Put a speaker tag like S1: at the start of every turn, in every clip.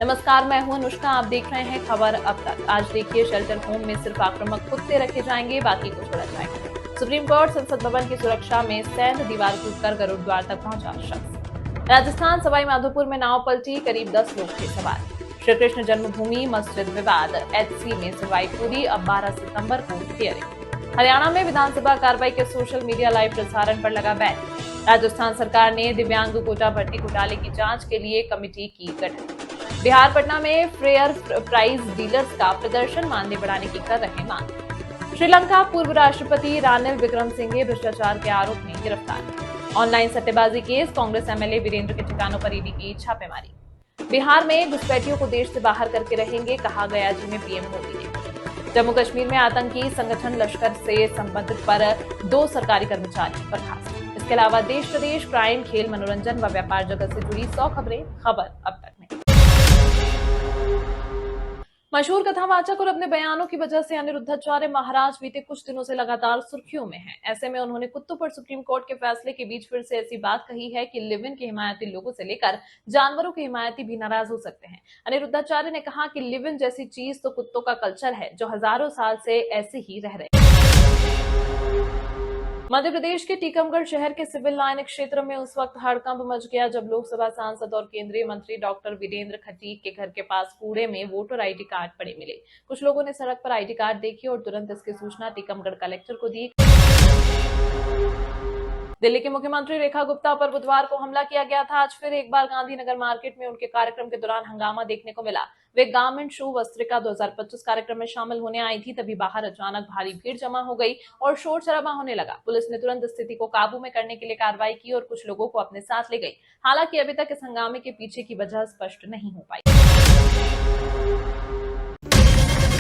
S1: नमस्कार, मैं हूं अनुष्का। आप देख रहे हैं खबर अब तक। आज देखिए, शेल्टर होम में सिर्फ आक्रामक कुत्ते रखे जाएंगे, बाकी को छोड़ा जाएगा। सुप्रीम कोर्ट संसद भवन की सुरक्षा में सैन्य दीवार कूदकर गरुड़ द्वार तक पहुंचा शख्स। राजस्थान सवाई माधोपुर में नाव पलटी, करीब 10 लोग थे सवार। श्री कृष्ण जन्मभूमि मस्जिद विवाद, एचसी में सुनवाई पूरी, अब 12 सितंबर को हियरिंग। हरियाणा में विधानसभा कार्रवाई के सोशल मीडिया लाइव प्रसारण पर लगा बैन। राजस्थान सरकार ने दिव्यांग कोटा भर्ती घोटाले की जांच के लिए कमेटी की गठन। बिहार पटना में फेयर प्राइस डीलर्स का प्रदर्शन मानदेय बढ़ाने की कर रहे मांग। श्रीलंका पूर्व राष्ट्रपति रानिल विक्रमसिंघे भ्रष्टाचार के आरोप में गिरफ्तार। ऑनलाइन सट्टेबाजी केस, कांग्रेस एमएलए वीरेंद्र के ठिकानों पर ईडी की छापेमारी। बिहार में घुसपैठियों को देश से बाहर करके रहेंगे, कहा गया जी में पीएम मोदी ने। जम्मू कश्मीर में आतंकी संगठन लश्कर से संबंधित पर 2 सरकारी कर्मचारी बर्खास्त। इसके अलावा देश प्रदेश, क्राइम, खेल, मनोरंजन व व्यापार जगत से जुड़ी 100 खबरें खबर अब तक में। मशहूर कथावाचक और अपने बयानों की वजह से अनिरुद्धाचार्य महाराज बीते कुछ दिनों से लगातार सुर्खियों में हैं। ऐसे में उन्होंने कुत्तों पर सुप्रीम कोर्ट के फैसले के बीच फिर से ऐसी बात कही है कि लिव इन के हिमायती लोगों से लेकर जानवरों के हिमायती भी नाराज हो सकते हैं। अनिरुद्धाचार्य ने कहा कि लिव इन जैसी चीज तो कुत्तों का कल्चर है, जो हजारों साल से ऐसे ही रह रहे हैं। मध्य प्रदेश के टीकमगढ़ शहर के सिविल लाइन क्षेत्र में उस वक्त हड़कंप मच गया जब लोकसभा सांसद और केंद्रीय मंत्री डॉक्टर वीरेंद्र खटीक के घर के पास कूड़े में वोटर आईडी कार्ड पड़े मिले। कुछ लोगों ने सड़क पर आईडी कार्ड देखी और तुरंत इसकी सूचना टीकमगढ़ कलेक्टर को दी। दिल्ली के मुख्यमंत्री रेखा गुप्ता पर बुधवार को हमला किया गया था। आज फिर एक बार गांधीनगर मार्केट में उनके कार्यक्रम के दौरान हंगामा देखने को मिला। वे गारमेंट शो वस्त्रिका 2025 कार्यक्रम में शामिल होने आई थी, तभी बाहर अचानक भारी भीड़ जमा हो गई और शोर शराबा होने लगा। पुलिस ने तुरंत स्थिति को काबू में करने के लिए कार्रवाई की और कुछ लोगों को अपने साथ ले गई। हालांकि अभी तक इस हंगामे के पीछे की वजह स्पष्ट नहीं हो पाई।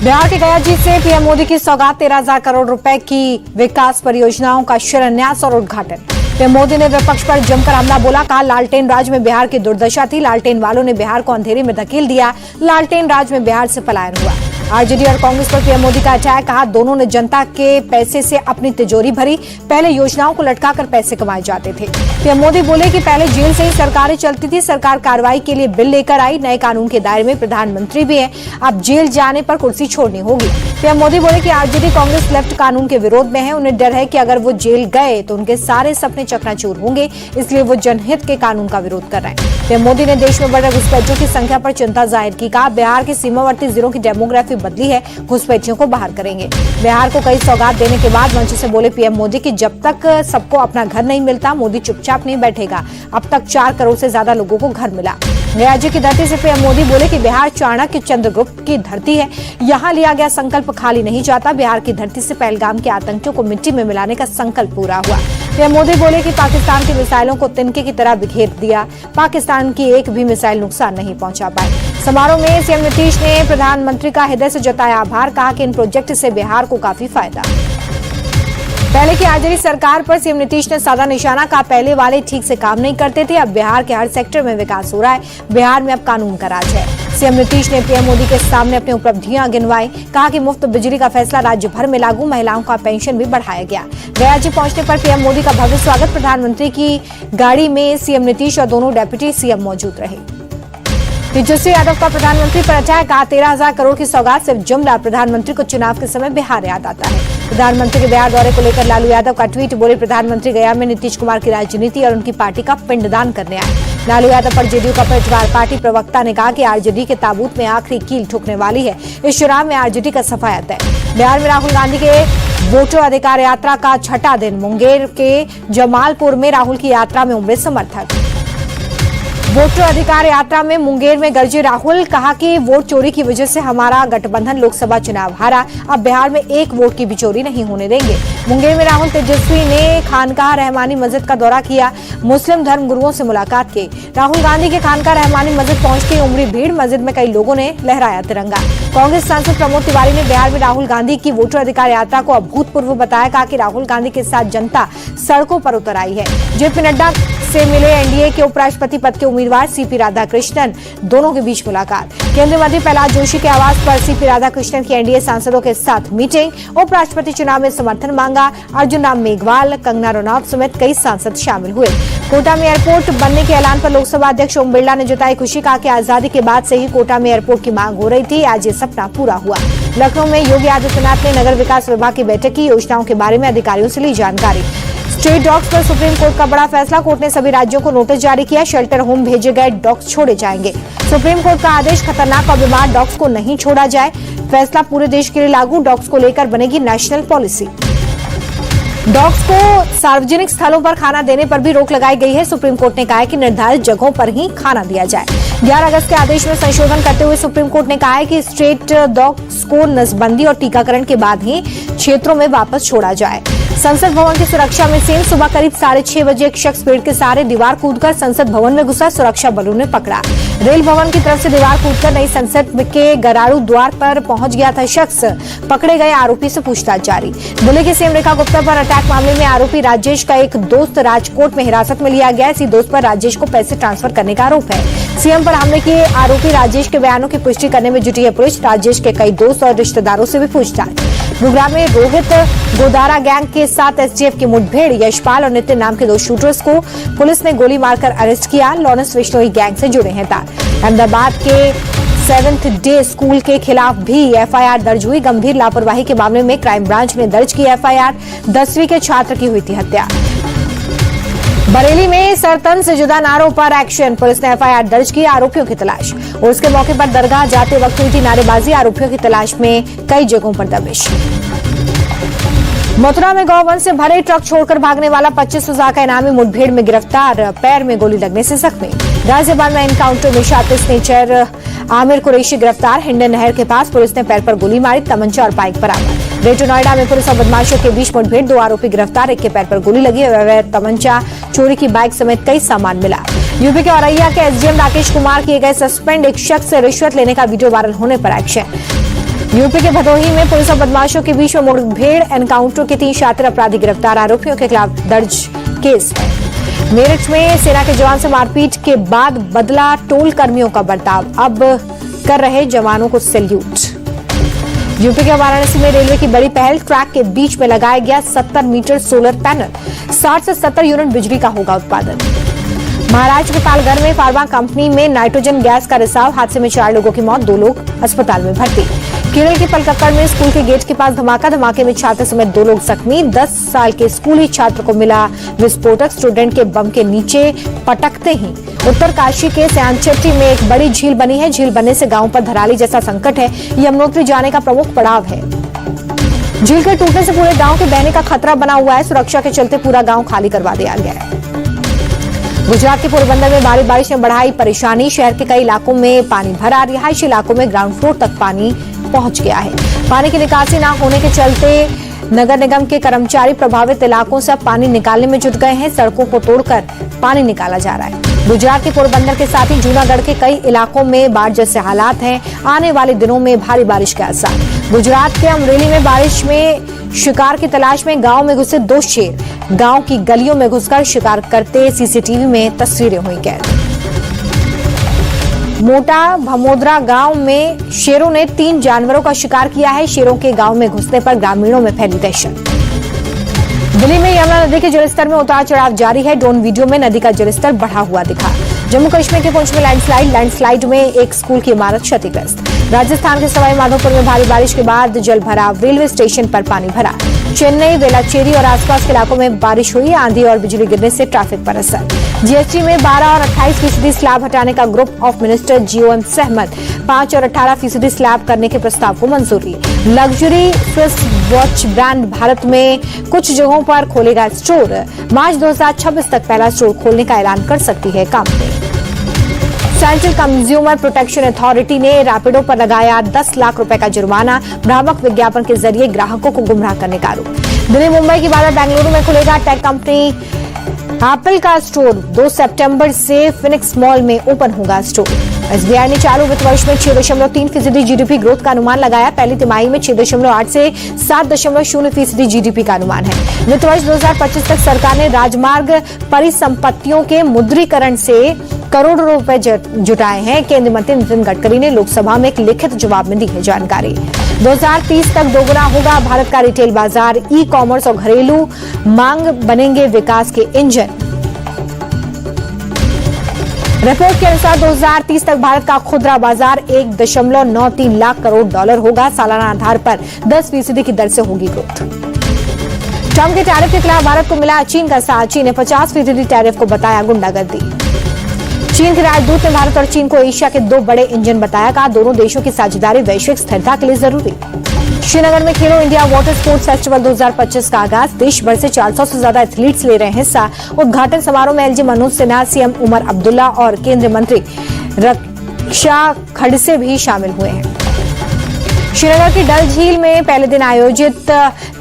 S2: बिहार के गया जीत से पीएम मोदी की सौगात 13,000 करोड़ रुपए की विकास परियोजनाओं का शिलान्यास और उद्घाटन। पीएम मोदी ने विपक्ष पर जमकर हमला बोला, कहा लालटेन राज में बिहार की दुर्दशा थी, लालटेन वालों ने बिहार को अंधेरे में धकेल दिया, लालटेन राज में बिहार से पलायन हुआ। आरजेडी और कांग्रेस पर पीएम मोदी का अटैक, कहा दोनों ने जनता के पैसे से अपनी तिजोरी भरी, पहले योजनाओं को लटकाकर पैसे कमाए जाते थे। पीएम मोदी बोले कि पहले जेल से ही सरकारें चलती थी, सरकार कार्रवाई के लिए बिल लेकर आई, नए कानून के दायरे में प्रधानमंत्री भी हैं, अब जेल जाने पर कुर्सी छोड़नी होगी। पीएम मोदी बोले कि आरजेडी कांग्रेस लेफ्ट कानून के विरोध में है, उन्हें डर है कि अगर वो जेल गए तो उनके सारे सपने चकनाचूर होंगे, इसलिए वो जनहित के कानून का विरोध कर रहे हैं। पीएम मोदी ने देश में बढ़ रहे घुसपैठियों की संख्या पर चिंता जाहिर की, कहा बिहार के सीमावर्ती जिलों की डेमोग्राफी बदली है, घुसपैठियों को बाहर करेंगे। बिहार को कई सौगात देने के बाद मंच से बोले पीएम मोदी कि जब तक सबको अपना घर नहीं मिलता, मोदी चुपचाप नहीं बैठेगा। अब तक 4 करोड़ से ज्यादा लोगों को घर मिला। राज्य की धरती से पीएम मोदी बोले कि बिहार चाणक्य चंद्रगुप्त की धरती है, यहाँ लिया गया संकल्प खाली नहीं जाता। बिहार की धरती से पहलगाम के आतंकियों को मिट्टी में मिलाने का संकल्प पूरा हुआ। पीएम मोदी बोले कि पाकिस्तान की मिसाइलों को तिनके की तरह बिखेर दिया, पाकिस्तान की एक भी मिसाइल नुकसान नहीं पहुंचा पाई। समारोह में सीएम नीतीश ने प्रधानमंत्री का हृदय से जताया आभार, कहा कि इन प्रोजेक्ट से बिहार को काफी फायदा। पहले की आरजेडी सरकार पर सीएम नीतीश ने साधा निशाना, कहा पहले वाले ठीक से काम नहीं करते थे, अब बिहार के हर सेक्टर में विकास हो रहा है, बिहार में अब कानून का राज है। सीएम नीतीश ने पीएम मोदी के सामने अपनी उपलब्धियां गिनवाई, कहा कि मुफ्त बिजली का फैसला राज्य भर में लागू, महिलाओं का पेंशन भी बढ़ाया गया। गया जी पहुंचने पर पीएम मोदी का भव्य स्वागत, प्रधानमंत्री की गाड़ी में सीएम नीतीश और दोनों डेप्यूटी सीएम मौजूद रहे। तेजस्वी यादव का प्रधानमंत्री पर अटैक, कहा 13,000 करोड़ की सौगात सिर्फ जुमला, प्रधानमंत्री को चुनाव के समय बिहार याद आता है। प्रधानमंत्री के बिहार दौरे को लेकर लालू यादव का ट्वीट, बोले प्रधानमंत्री गया में नीतीश कुमार की राजनीति और उनकी पार्टी का पिंडदान करने आए। लालू यादव पर जेडीयू का पलटवार, पार्टी प्रवक्ता ने कहा कि आरजेडी के ताबूत में आखिरी कील ठुकने वाली है, इस चुनाव में आरजेडी का सफाया तय। बिहार में राहुल गांधी के वोटर अधिकार यात्रा का 6ठा दिन, मुंगेर के जमालपुर में राहुल की यात्रा में उमड़े समर्थक। वोटर अधिकार यात्रा में मुंगेर में गरजे राहुल, कहा कि वोट चोरी की वजह से हमारा गठबंधन लोकसभा चुनाव हारा, अब बिहार में एक वोट की भी चोरी नहीं होने देंगे। मुंगेर में राहुल तेजस्वी ने खानकाह रहमानी मस्जिद का दौरा किया, मुस्लिम धर्म गुरुओं से मुलाकात की। राहुल गांधी के खानकाह रहमानी मस्जिद पहुंचते ही उमड़ी भीड़, मस्जिद में कई लोगों ने लहराया तिरंगा। कांग्रेस सांसद प्रमोद तिवारी ने बिहार में राहुल गांधी की वोटर अधिकार यात्रा को अभूतपूर्व बताया, कहा कि राहुल गांधी के साथ जनता सड़कों पर उतर आई है। जेपी नड्डा से मिले एनडीए के उपराष्ट्रपति पद के उम्मीदवार सीपी राधाकृष्णन दोनों के बीच मुलाकात। केंद्रीय मंत्री प्रहलाद जोशी के आवास पर सीपी राधाकृष्णन की एनडीए सांसदों के साथ मीटिंग। उपराष्ट्रपति चुनाव में समर्थन मांगा। अर्जुन राम मेघवाल, कंगना रनौत समेत कई सांसद शामिल हुए। कोटा में एयरपोर्ट बनने के ऐलान पर लोकसभा अध्यक्ष ओम बिरला ने जताई खुशी, कहा कि आजादी के बाद से ही कोटा में एयरपोर्ट की मांग हो रही थी, आज ये सपना पूरा हुआ। लखनऊ में योगी आदित्यनाथ ने नगर विकास विभाग की बैठक की, योजनाओं के बारे में अधिकारियों से ली जानकारी। स्ट्रीट डॉग्स पर सुप्रीम कोर्ट का बड़ा फैसला, कोर्ट ने सभी राज्यों को नोटिस जारी किया, शेल्टर होम भेजे गए डॉग्स छोड़े जाएंगे। सुप्रीम कोर्ट का आदेश, खतरनाक और बीमार डॉग्स को नहीं छोड़ा जाए, फैसला पूरे देश के लिए लागू, डॉग्स को लेकर बनेगी नेशनल पॉलिसी। डॉग्स को सार्वजनिक स्थलों पर खाना देने पर भी रोक लगाई गई है। सुप्रीम कोर्ट ने कहा है कि निर्धारित जगहों पर ही खाना दिया जाए। 11 अगस्त के आदेश में संशोधन करते हुए सुप्रीम कोर्ट ने कहा है कि स्ट्रीट डॉग्स को नसबंदी और टीकाकरण के बाद ही क्षेत्रों में वापस छोड़ा जाए। संसद भवन की सुरक्षा में सेम, सुबह करीब 6:30 बजे एक शख्स पेड़ के सहारे दीवार कूदकर संसद भवन में घुसा, सुरक्षा बलों ने पकड़ा। रेल भवन की तरफ से दीवार कूदकर नई संसद के गराड़ू द्वार पर पहुंच गया था शख्स, पकड़े गए आरोपी से पूछताछ जारी। दिल्ली की सीएम रेखा गुप्ता पर अटैक मामले में आरोपी राजेश का एक दोस्त राजकोट में हिरासत में लिया गया। इसी दोस्त पर राजेश को पैसे ट्रांसफर करने का आरोप है। सीएम पर हमले के आरोपी राजेश के बयानों की पुष्टि करने में जुटी है पुलिस। राजेश के कई दोस्त और रिश्तेदारों से भी पूछताछ। गुरुग्राम में रोहित गोदारा गैंग के साथ एसटीएफ की मुठभेड़, यशपाल और नितिन नाम के 2 शूटर्स को पुलिस ने गोली मारकर अरेस्ट किया। लॉरेंस बिश्नोई गैंग से जुड़े हैं तार। अहमदाबाद के 7th डे स्कूल के खिलाफ भी एफआईआर दर्ज हुई। गंभीर लापरवाही के मामले में क्राइम ब्रांच ने दर्ज की एफआईआर। 10वीं के छात्र की हुई थी हत्या। बरेली में सरतन से जुदा नारों पर एक्शन, पुलिस ने एफआईआर दर्ज की, आरोपियों की तलाश। और उसके मौके पर दरगाह जाते वक्त हुई थी नारेबाजी, आरोपियों की तलाश में कई जगहों पर दबिश। मथुरा में गौवन से भरे ट्रक छोड़कर भागने वाला 25,000 का इनामी मुठभेड़ में गिरफ्तार, पैर में गोली लगने से जख्मी। गाजियाबाद में एनकाउंटर में शातिर स्नेचर आमिर कुरैशी गिरफ्तार, हिंडन नहर के पास पुलिस ने पैर पर गोली मारी, तमंचा और बाइक बरामद। ग्रेटर नोएडा में पुलिस और बदमाशों के बीच मुठभेड़, 2 आरोपी गिरफ्तार, एक के पैर पर गोली लगी, अवैध तमंचा, चोरी की बाइक समेत कई सामान मिला। यूपी के औरैया के एसडीएम राकेश कुमार किए गए सस्पेंड, एक शख्स से रिश्वत लेने का वीडियो वायरल होने पर एक्शन। यूपी के भदोही में पुलिस और बदमाशों के बीच में मुठभेड़, एनकाउंटर के 3 शातिर अपराधी गिरफ्तार, आरोपियों के खिलाफ दर्ज केस है। मेरठ में सेना के जवान से मारपीट के बाद बदला टोल कर्मियों का बर्ताव, अब कर रहे जवानों को सैल्यूट। यूपी के वाराणसी में रेलवे की बड़ी पहल, ट्रैक के बीच में लगाया गया 70 मीटर सोलर पैनल, 60 से 70 यूनिट बिजली का होगा उत्पादन। महाराष्ट्र के पालघर में फार्मा कंपनी में नाइट्रोजन गैस का रिसाव, हादसे में 4 लोगों की मौत, 2 लोग अस्पताल में भर्ती। केरल के पलक्कड़ में स्कूल के गेट के पास धमाका, धमाके में छात्र समेत 2 लोग जख्मी, 10 साल के स्कूली छात्र को मिला विस्फोटक, स्टूडेंट के बम के नीचे पटकते ही। उत्तरकाशी के सयानचट्टी में एक बड़ी झील बनी है, झील बनने से गांव पर धराली जैसा संकट है, यमुनोत्री जाने का प्रमुख पड़ाव है। झील के टूटने से पूरे गांव के बहने का खतरा बना हुआ है, सुरक्षा के चलते पूरा गांव खाली करवा दिया गया है। गुजरात के पोरबंदर में भारी बारिश ने बढ़ाई परेशानी, शहर के कई इलाकों में पानी भरा, रिहायशी इलाकों में ग्राउंड फ्लोर तक पानी पहुंच गया है। पानी की निकासी न होने के चलते नगर निगम के कर्मचारी प्रभावित इलाकों से पानी निकालने में जुट गए हैं, सड़कों को तोड़कर पानी निकाला जा रहा है। गुजरात के पोरबंदर के साथ ही जूनागढ़ के कई इलाकों में बाढ़ जैसे हालात हैं, आने वाले दिनों में भारी बारिश के आसार। गुजरात के अमरेली में बारिश में शिकार की तलाश में गांव में घुसे 2 शेर, गांव की गलियों में घुसकर शिकार करते सीसीटीवी में तस्वीरें हुई कैद। मोटा भमोदरा गांव में शेरों ने 3 जानवरों का शिकार किया है, शेरों के गांव में घुसने पर ग्रामीणों में फैली दहशत। दिल्ली में यमुना नदी के जलस्तर में उतार चढ़ाव जारी है, ड्रोन वीडियो में नदी का जलस्तर बढ़ा हुआ दिखा। जम्मू कश्मीर के पुंछ में लैंडस्लाइड में एक स्कूल की इमारत क्षतिग्रस्त। राजस्थान के सवाई माधोपुर में भारी बारिश के बाद जल भराव, रेलवे स्टेशन पर पानी भरा। चेन्नई, वेलाचेरी और आसपास के इलाकों में बारिश हुई, आंधी और बिजली गिरने से ट्रैफिक पर असर। जीएसटी में 12 और 28% स्लैब हटाने का ग्रुप ऑफ मिनिस्टर जीओएम सहमत, 5 और 18% स्लैब करने के प्रस्ताव को मंजूरी। Luxury Swiss watch brand Bharat में कुछ जगहों पर खोलेगा स्टोर, मार्च 2026 तक पहला स्टोर खोलने का ऐलान कर सकती है company. Central consumer protection authority ने रैपिडो पर लगाया 10 लाख रुपए का जुर्माना, भ्रामक विज्ञापन के जरिए ग्राहकों को गुमराह करने का आरोप। दिल्ली मुंबई की बाद बेंगलुरु में खुलेगा टेक कंपनी एप्पल का स्टोर, 2 सितंबर से फिनिक्स मॉल में ओपन होगा स्टोर। एसबीआई ने चालू वित्त वर्ष में 6.3% जीडीपी ग्रोथ का अनुमान लगाया, पहली तिमाही में 6.8 से 7.0% जीडीपी का अनुमान है। वित्त वर्ष 2025 तक सरकार ने राजमार्ग परिसंपत्तियों के मुद्रीकरण से करोड़ों रुपए जुटाए हैं। केंद्रीय मंत्री नितिन गडकरी ने लोकसभा में एक लिखित जवाब में दी है जानकारी। 2030 तक दोगुना होगा भारत का रिटेल बाजार। ई कॉमर्स और घरेलू मांग बनेंगे विकास के इंजन। रिपोर्ट के अनुसार 2030 तक भारत का खुदरा बाजार 1.93 लाख करोड़ डॉलर होगा। सालाना आधार पर 10% की दर से होगी ग्रोथ। ट्रंप के टैरिफ के खिलाफ भारत को मिला चीन का साथ। चीन ने 50% टैरिफ को बताया गुंडागर्दी। चीन के राजदूत ने भारत और चीन को एशिया के 2 बड़े इंजन बताया। कहा दोनों देशों की साझेदारी वैश्विक स्थिरता के लिए जरूरी। श्रीनगर में खेलो इंडिया वाटर स्पोर्ट्स फेस्टिवल 2025 का आगाज। देश भर से 400 से ज्यादा एथलीट्स ले रहे हैं हिस्सा। उद्घाटन समारोह में एलजी मनोज सिन्हा, सीएम उमर अब्दुल्ला और केंद्रीय मंत्री रक्षा खड़से भी शामिल हुए हैं। श्रीनगर की डल झील में पहले दिन आयोजित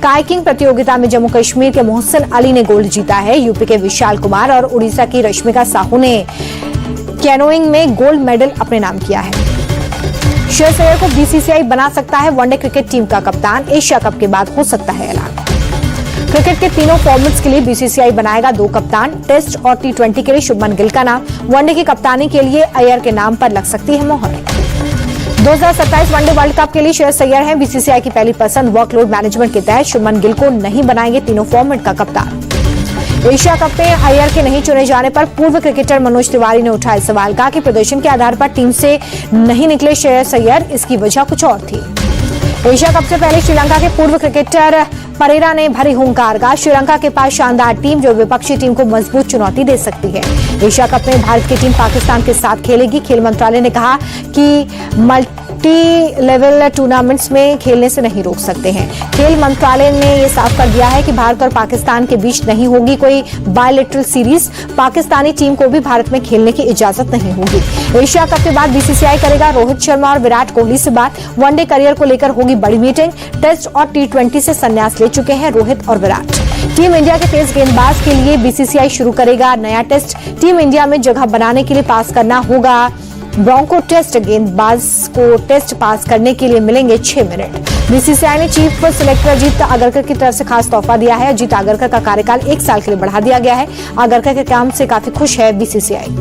S2: काइकिंग प्रतियोगिता में जम्मू कश्मीर के मोहसिन अली ने गोल्ड जीता है। यूपी के विशाल कुमार और उड़ीसा की रश्मिका साहू ने कैनोइंग में गोल्ड मेडल अपने नाम किया है। श्रेयस अय्यर को बीसीसीआई बना सकता है वनडे क्रिकेट टीम का कप्तान। एशिया कप के बाद हो सकता है ऐलान। क्रिकेट के तीनों फॉर्मेट्स के लिए बीसीसीआई बनाएगा 2 कप्तान। टेस्ट और T20 के लिए शुभमन गिल का नाम। वनडे की कप्तानी के लिए अय्यर के नाम पर लग सकती है मोहर। 2027 वनडे वर्ल्ड कप के लिए श्रेयस अय्यर हैं बीसीसीआई की पहली पसंद। वर्कलोड मैनेजमेंट के तहत शुभमन गिल को नहीं बनाएंगे तीनों फॉर्मेट का कप्तान। एशिया कप में अय्यर के नहीं चुने जाने पर पूर्व क्रिकेटर मनोज तिवारी ने उठाया सवाल। कहा कि प्रदर्शन के आधार पर टीम से नहीं निकले श्रेयस अय्यर, इसकी वजह कुछ और थी। एशिया कप से पहले श्रीलंका के पूर्व क्रिकेटर परेरा ने भरी हुंकार। कहा श्रीलंका के पास शानदार टीम जो विपक्षी टीम को मजबूत चुनौती दे सकती है। एशिया कप में भारत की टीम पाकिस्तान के साथ खेलेगी। खेल मंत्रालय ने कहा कि मल्टी लेवल टूर्नामेंट्स में खेलने से नहीं रोक सकते हैं। खेल मंत्रालय ने यह साफ कर दिया है कि भारत और पाकिस्तान के बीच नहीं होगी कोई बायलैटरल सीरीज। पाकिस्तानी टीम को भी भारत में खेलने की इजाजत नहीं होगी। एशिया कप के बाद बीसीसीआई करेगा रोहित शर्मा और विराट कोहली से बात। वनडे करियर को लेकर होगी बड़ी मीटिंग। टेस्ट और T20 से संन्यास ले चुके हैं रोहित और विराट। टीम इंडिया के तेज गेंदबाज के लिए बीसीसीआई शुरू करेगा नया टेस्ट। टीम इंडिया में जगह बनाने के लिए पास करना होगा ब्रोंको टेस्ट। गेंदबाज को टेस्ट पास करने के लिए मिलेंगे 6 मिनट। बीसीसीआई ने चीफ सिलेक्टर अजीत आगरकर की तरफ से खास तोहफा दिया है। अजीत आगरकर का कार्यकाल 1 साल के लिए बढ़ा दिया गया है। आगरकर के काम से काफी खुश है बीसीसीआई।